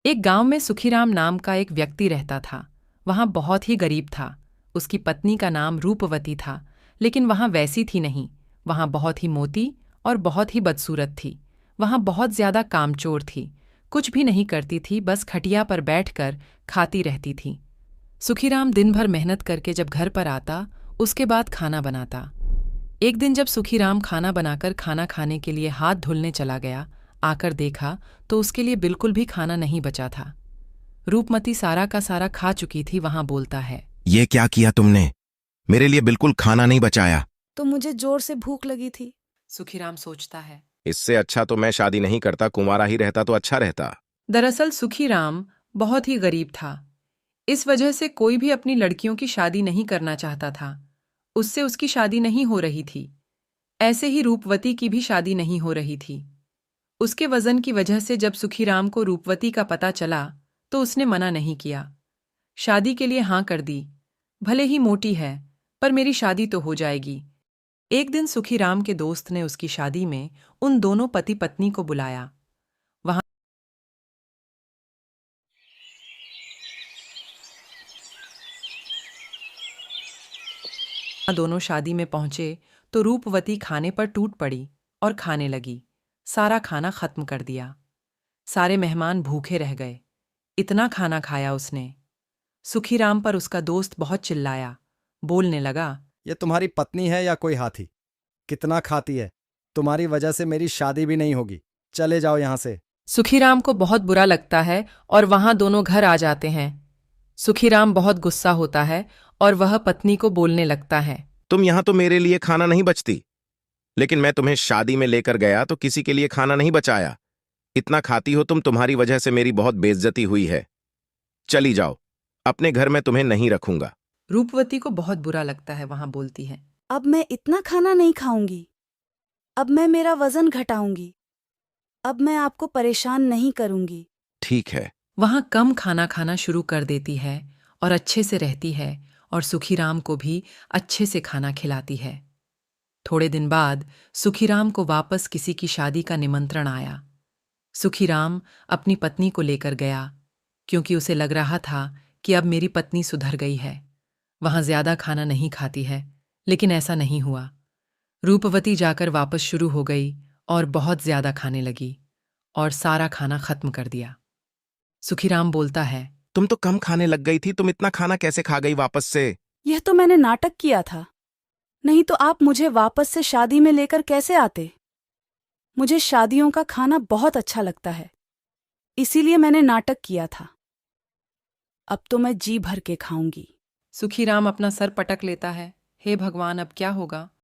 एक गांव में सुखीराम नाम का एक व्यक्ति रहता था। वहां बहुत ही गरीब था। उसकी पत्नी का नाम रूपवती था, लेकिन वहां वैसी थी नहीं। वहां बहुत ही मोटी और बहुत ही बदसूरत थी। वहां बहुत ज्यादा कामचोर थी। कुछ भी नहीं करती थी, बस खटिया पर बैठकर खाती रहती थी। सुखीराम दिन भर मेहनत करके जब घर पर आता, उसके बाद खाना बनाता। एक दिन जब सुखीराम खाना बनाकर खाना खाने के लिए हाथ धुलने चला गया, आकर देखा तो उसके लिए बिल्कुल भी खाना नहीं बचा था। रूपमती सारा का सारा खा चुकी थी। वहां बोलता है, ये क्या किया तुमने? मेरे लिए बिल्कुल खाना नहीं बचाया। तो मुझे जोर से भूख लगी थी। सुखीराम सोचता है। इससे अच्छा तो मैं शादी नहीं करता, कुंवारा ही रहता तो अच्छा रहता। दरअसल सुखीराम बहुत ही गरीब था। इस वजह से कोई भी अपनी लड़कियों की शादी नहीं करना चाहता था। उससे उसकी शादी नहीं हो रही थी। ऐसे ही रूपवती की भी शादी नहीं हो रही थी। उसके वजन की वजह से जब सुखीराम को रूपवती का पता चला तो उसने मना नहीं किया। शादी के लिए हाँ कर दी। भले ही मोटी है, पर मेरी शादी तो हो जाएगी। एक दिन सुखीराम के दोस्त ने उसकी शादी में उन दोनों पति पत्नी को बुलाया। वहां दोनों शादी में पहुंचे तो रूपवती खाने पर टूट पड़ी और खाने लगी। सारा खाना खत्म कर दिया। सारे मेहमान भूखे रह गए। इतना खाना खाया उसने। सुखीराम पर उसका दोस्त बहुत चिल्लाया। बोलने लगा, ये तुम्हारी पत्नी है या कोई हाथी? कितना खाती है? तुम्हारी वजह से मेरी शादी भी नहीं होगी। चले जाओ यहां से। सुखीराम को बहुत बुरा लगता है और वहां दोनों घर आ जाते हैं। सुखीराम बहुत गुस्सा होता है और वह पत्नी को बोलने लगता है, तुम यहां तो मेरे लिए खाना नहीं बचती, लेकिन मैं तुम्हें शादी में लेकर गया तो किसी के लिए खाना नहीं बचाया। इतना खाती हो तुम, तुम्हारी वजह से मेरी बहुत बेइज्जती हुई है। चली जाओ, अपने घर में तुम्हें नहीं रखूंगा। रूपवती को बहुत बुरा लगता है। वहां बोलती है, अब मैं इतना खाना नहीं खाऊंगी। अब मैं मेरा वजन घटाऊंगी। अब मैं आपको परेशान नहीं करूंगी। ठीक है। वहां कम खाना खाना शुरू कर देती है और अच्छे से रहती है और सुखीराम को भी अच्छे से खाना खिलाती है। थोड़े दिन बाद सुखीराम को वापस किसी की शादी का निमंत्रण आया। सुखीराम अपनी पत्नी को लेकर गया, क्योंकि उसे लग रहा था कि अब मेरी पत्नी सुधर गई है, वहां ज्यादा खाना नहीं खाती है। लेकिन ऐसा नहीं हुआ। रूपवती जाकर वापस शुरू हो गई और बहुत ज्यादा खाने लगी और सारा खाना खत्म कर दिया। सुखीराम बोलता है, तुम तो कम खाने लग गई थी, तुम इतना खाना कैसे खा गई वापस से? यह तो मैंने नाटक किया था। नहीं तो आप मुझे वापस से शादी में लेकर कैसे आते? मुझे शादियों का खाना बहुत अच्छा लगता है, इसीलिए मैंने नाटक किया था। अब तो मैं जी भर के खाऊंगी। सुखीराम अपना सर पटक लेता है। हे भगवान, अब क्या होगा?